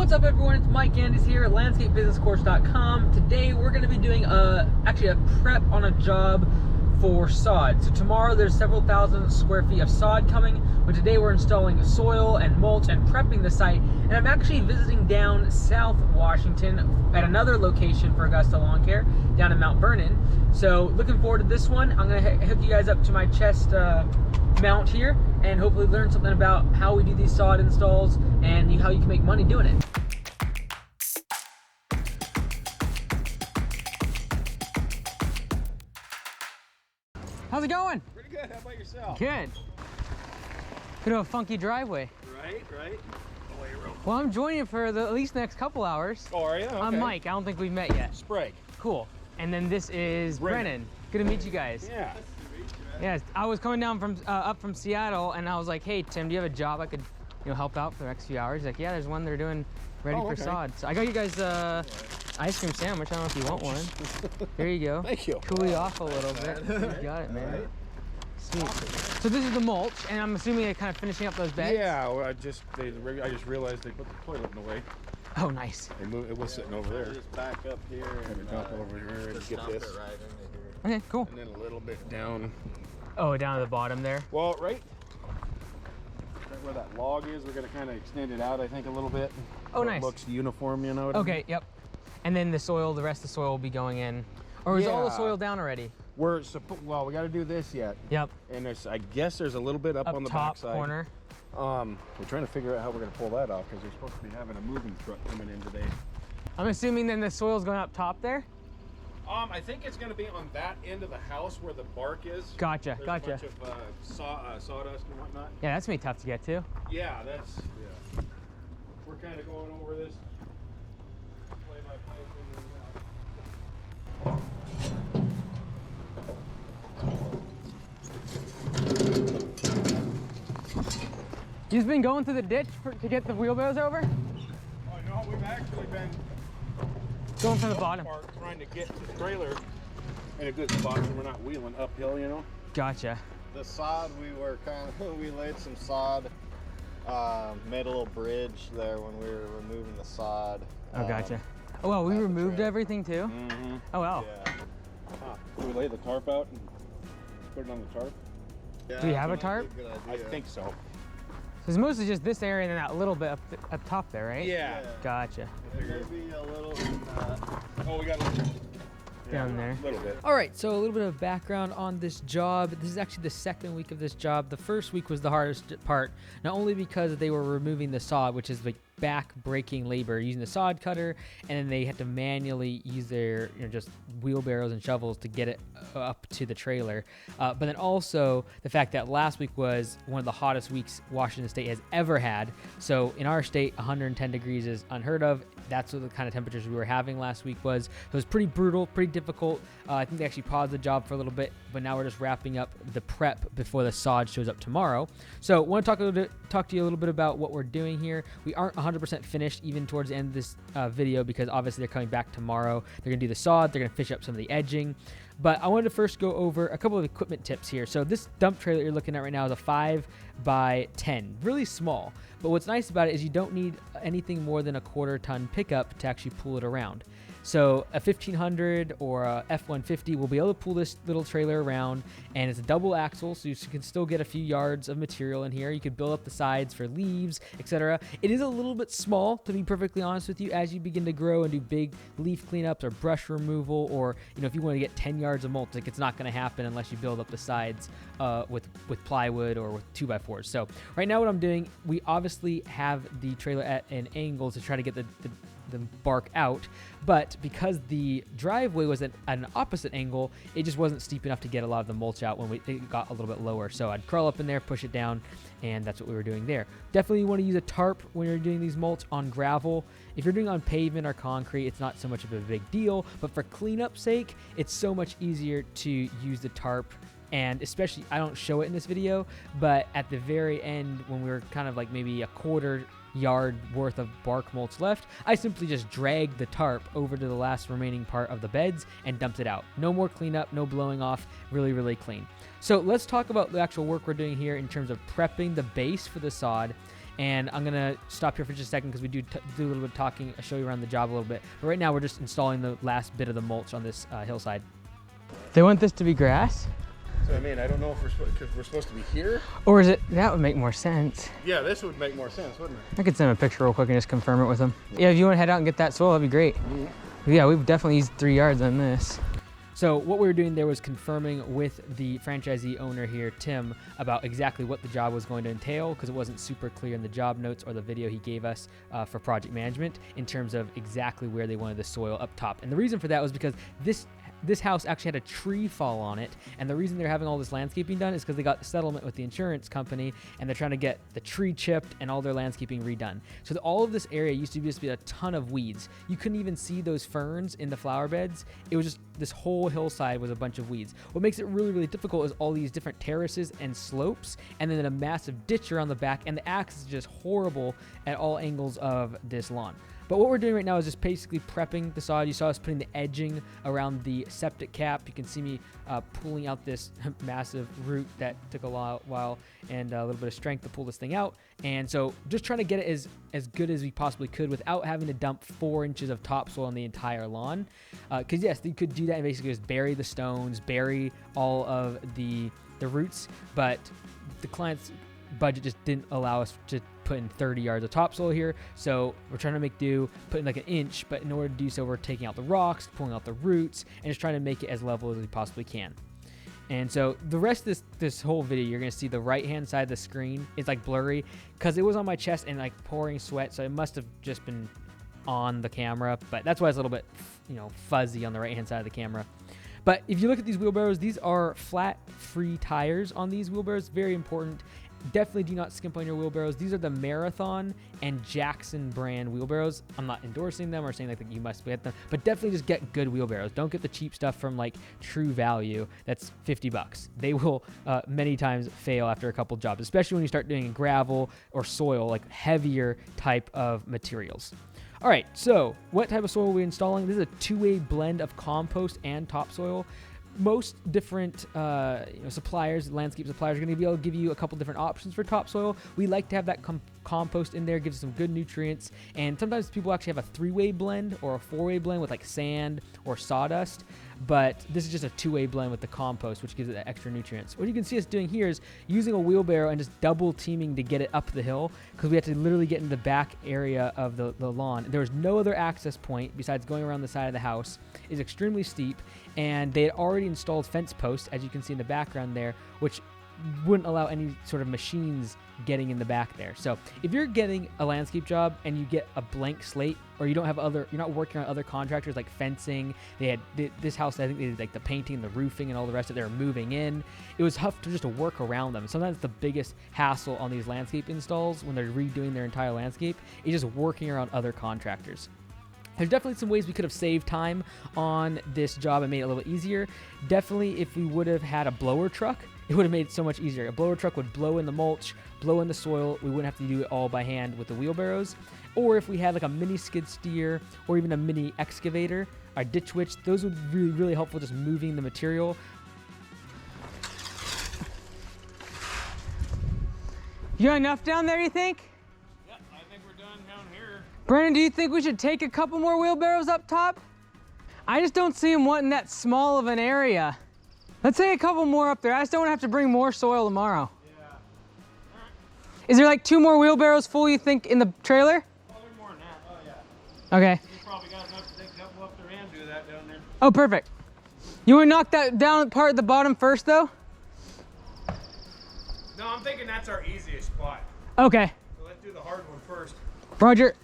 What's up, everyone? It's Mike Andes here at landscapebusinesscourse.com. Today we're going to be doing actually a prep on a job for sod. So tomorrow there's several thousand square feet of sod coming, but today we're installing soil and mulch and prepping the site. And I'm actually visiting down South Washington at another location for Augusta Lawn Care down in Mount Vernon. So looking forward to this one. I'm going to hook you guys up to my chest mount here and hopefully learn something about how we do these sod installs and how you can make money doing it. How's it going? Pretty good. How about yourself? Good. Bit of a funky driveway. Right. Well, I'm joining you for at least the next couple hours. Oh, are you? Okay. I'm Mike. I don't think we've met yet. Sprague. Cool. And then this is Brennan. Good to meet you guys. Yeah. Yes, I was coming down from up from Seattle, and I was like, "Hey, Tim, do you have a job I could, help out for the next few hours?" He's like, "Yeah, there's one they're doing ready for sod." So I got you guys ice cream sandwich. I don't know if you want one. There you go. Thank you. Cool you off a little bit. You got it, man. Right. Sweet. So this is the mulch, and I'm assuming they're kind of finishing up those beds. Yeah. Well, I just realized they put the toilet in the way. Oh, nice. They moved. It was sitting over there. Just back up here and jump over here and get this. It right into here. Okay, cool. And then a little bit down. Oh, down at the bottom there. Well, right where that log is, we're gonna kind of extend it out, I think, a little bit. Oh, so nice. It looks uniform, you know what I mean? Okay, yep. And then the rest of the soil will be going in. Or is all the soil down already? Well, we got to do this yet. Yep. And I guess there's a little bit up on the top backside. corner. We're trying to figure out how we're gonna pull that off because we're supposed to be having a moving truck coming in today. I'm assuming then the soil's going up top there? I think it's going to be on that end of the house where the bark is. Gotcha, There's gotcha. a bunch of sawdust and whatnot. Yeah, that's gonna be tough to get to. Yeah, we're kind of going over this play by play. You've been going through the ditch to get the wheelbarrows over? Oh no, we've actually been going from the bottom. Trying to get the trailer in a good spot so we're not wheeling uphill, Gotcha. The sod, we laid some sod, made a little bridge there when we were removing the sod. Oh, gotcha. Oh, well, we removed everything too? Mm-hmm. Oh, wow. Yeah. Did we lay the tarp out and put it on the tarp? Yeah, do you have a tarp? I think so. It's mostly just this area and then that little bit up top there, right? Yeah. Gotcha. Maybe a little. Oh, we got Down there. A little bit. All right, so a little bit of background on this job. This is actually the second week of this job. The first week was the hardest part, not only because they were removing the sod, which is like back-breaking labor, using the sod cutter, and then they had to manually use their just wheelbarrows and shovels to get it up to the trailer. But then also the fact that last week was one of the hottest weeks Washington State has ever had. So in our state, 110 degrees is unheard of. That's what the kind of temperatures we were having last week was. It was pretty brutal, pretty difficult. I think they actually paused the job for a little bit, but now we're just wrapping up the prep before the sod shows up tomorrow. So I want to talk to you a little bit about what we're doing here. We aren't 100% finished even towards the end of this video because obviously they're coming back tomorrow. They're going to do the sod. They're going to finish up some of the edging. But I wanted to first go over a couple of equipment tips here. So this dump trailer you're looking at right now is a 5x10, really small. But what's nice about it is you don't need anything more than a 1/4 ton pickup to actually pull it around. So a 1500 or a F-150 will be able to pull this little trailer around, and it's a double axle, so you can still get a few yards of material in here. You could build up the sides for leaves, etc. It is a little bit small, to be perfectly honest with you, as you begin to grow and do big leaf cleanups or brush removal, or if you want to get 10 yards of mulch, like it's not going to happen unless you build up the sides with plywood or with 2x4s. So right now what I'm doing, we obviously have the trailer at an angle to try to get the bark out, but because the driveway was at an opposite angle, it just wasn't steep enough to get a lot of the mulch out when it got a little bit lower. So I'd crawl up in there, push it down, and that's what we were doing there. Definitely you want to use a tarp when you're doing these mulch on gravel. If you're doing on pavement or concrete, it's not so much of a big deal, but for cleanup sake, it's so much easier to use the tarp. And especially, I don't show it in this video, but at the very end, when we were kind of like maybe a 1/4 yard worth of bark mulch left, I simply just dragged the tarp over to the last remaining part of the beds and dumped it out. No more cleanup, no blowing off, really, really clean. So let's talk about the actual work we're doing here in terms of prepping the base for the sod And I'm gonna stop here for just a second because we do a little bit of talking. I'll show you around the job a little bit. But right now we're just installing the last bit of the mulch on this hillside. They want this to be grass? So I mean, I don't know if we're supposed to be here. Or is it, that would make more sense. Yeah, this would make more sense, wouldn't it? I could send him a picture real quick and just confirm it with him. Yeah, if you want to head out and get that soil, that'd be great. Yeah, we've definitely used 3 yards on this. So what we were doing there was confirming with the franchisee owner here, Tim, about exactly what the job was going to entail, because it wasn't super clear in the job notes or the video he gave us for project management in terms of exactly where they wanted the soil up top. And the reason for that was because this house actually had a tree fall on it, and the reason they're having all this landscaping done is because they got a settlement with the insurance company, and they're trying to get the tree chipped and all their landscaping redone. So all of this area used to just be a ton of weeds. You couldn't even see those ferns in the flower beds. It was just, this whole hillside was a bunch of weeds. What makes it really, really difficult is all these different terraces and slopes, and then a massive ditch around the back, and the access is just horrible at all angles of this lawn. But what we're doing right now is just basically prepping the sod. You saw us putting the edging around the septic cap. You can see me pulling out this massive root that took a while and a little bit of strength to pull this thing out. And so just trying to get it as good as we possibly could without having to dump 4 inches of topsoil on the entire lawn. Because yes, you could do that and basically just bury the stones, bury all of the roots, but the client's budget just didn't allow us to put in 30 yards of topsoil here, so we're trying to make do, put in like an inch, but in order to do so, we're taking out the rocks, pulling out the roots, and just trying to make it as level as we possibly can. And so the rest of this whole video, you're gonna see the right hand side of the screen is like blurry because it was on my chest and like pouring sweat, so it must have just been on the camera, but that's why it's a little bit, fuzzy on the right hand side of the camera. But if you look at these wheelbarrows, these are flat free tires on these wheelbarrows, very important. Definitely do not skimp on your wheelbarrows. These are the Marathon and Jackson brand wheelbarrows. I'm not endorsing them or saying like you must get them, but definitely just get good wheelbarrows. Don't get the cheap stuff from like True Value that's $50. They will many times fail after a couple jobs, especially when you start doing gravel or soil, like heavier type of materials. All right, so what type of soil are we installing? This is a 2-way blend of compost and topsoil. Most different suppliers, landscape suppliers, are going to be able to give you a couple different options for topsoil. We like to have that compost in there, gives some good nutrients, and sometimes people actually have a 3-way blend or a 4-way blend with like sand or sawdust, but this is just a 2-way blend with the compost, which gives it that extra nutrients. What you can see us doing here is using a wheelbarrow and just double teaming to get it up the hill, because we have to literally get into the back area of the lawn. There was no other access point besides going around the side of the house. It's extremely steep, and they had already installed fence posts, as you can see in the background there, which wouldn't allow any sort of machines getting in the back there. So if you're getting a landscape job and you get a blank slate, or you don't have you're not working on other contractors like fencing, this house, I think they did like the painting, the roofing, and all the rest of it. They were moving in. It was tough to work around them. Sometimes the biggest hassle on these landscape installs when they're redoing their entire landscape is just working around other contractors. There's definitely some ways we could have saved time on this job and made it a little easier. Definitely, if we would have had a blower truck, it would have made it so much easier. A blower truck would blow in the mulch, blow in the soil. We wouldn't have to do it all by hand with the wheelbarrows. Or if we had like a mini skid steer or even a mini excavator, our ditch witch, those would be really, really helpful just moving the material. You got enough down there, you think? Yeah, I think we're done down here. Brandon, do you think we should take a couple more wheelbarrows up top? I just don't see him wanting that small of an area. Let's take a couple more up there. I just don't want to have to bring more soil tomorrow. Yeah. All right. Is there like 2 more wheelbarrows full, you think, in the trailer? Oh, there's more than that. Oh, yeah. Okay. You probably got enough to take a couple up there and do that down there. Oh, perfect. You want to knock that down part at the bottom first, though? No, I'm thinking that's our easiest spot. Okay. So let's do the hard one first. Roger.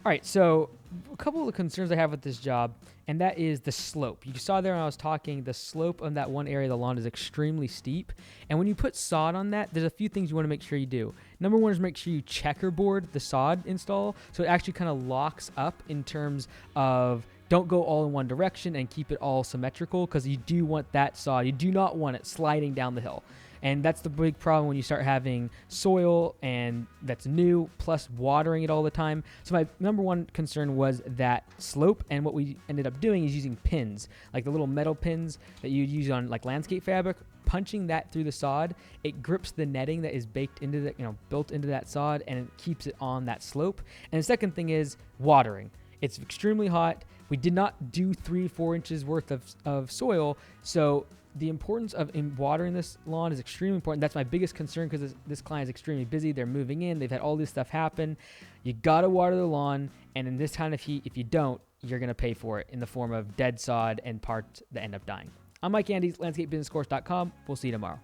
All right, so a couple of the concerns I have with this job, and that is the slope. You saw there when I was talking, the slope of that one area of the lawn is extremely steep. And when you put sod on that, there's a few things you want to make sure you do. Number one is make sure you checkerboard the sod install, so it actually kind of locks up in terms of don't go all in one direction and keep it all symmetrical, because you do want that sod. You do not want it sliding down the hill. And that's the big problem when you start having soil and that's new, plus watering it all the time. So my number one concern was that slope, and what we ended up doing is using pins, like the little metal pins that you'd use on like landscape fabric. Punching that through the sod, it grips the netting that is baked into the, built into that sod, and it keeps it on that slope. And the second thing is watering. It's extremely hot. We did not do 3-4 inches worth of soil, so the importance of watering this lawn is extremely important. That's my biggest concern, because this client is extremely busy. They're moving in. They've had all this stuff happen. You got to water the lawn, and in this kind of heat, if you don't, you're going to pay for it in the form of dead sod and parts that end up dying. I'm Mike Andes, landscapebusinesscourse.com. We'll see you tomorrow.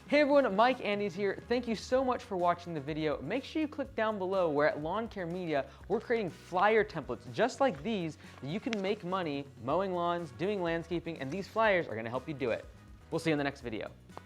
Hey everyone, Mike Andes here. Thank you so much for watching the video. Make sure you click down below where at Lawn Care Media, we're creating flyer templates just like these that you can make money mowing lawns, doing landscaping, and these flyers are going to help you do it. We'll see you in the next video.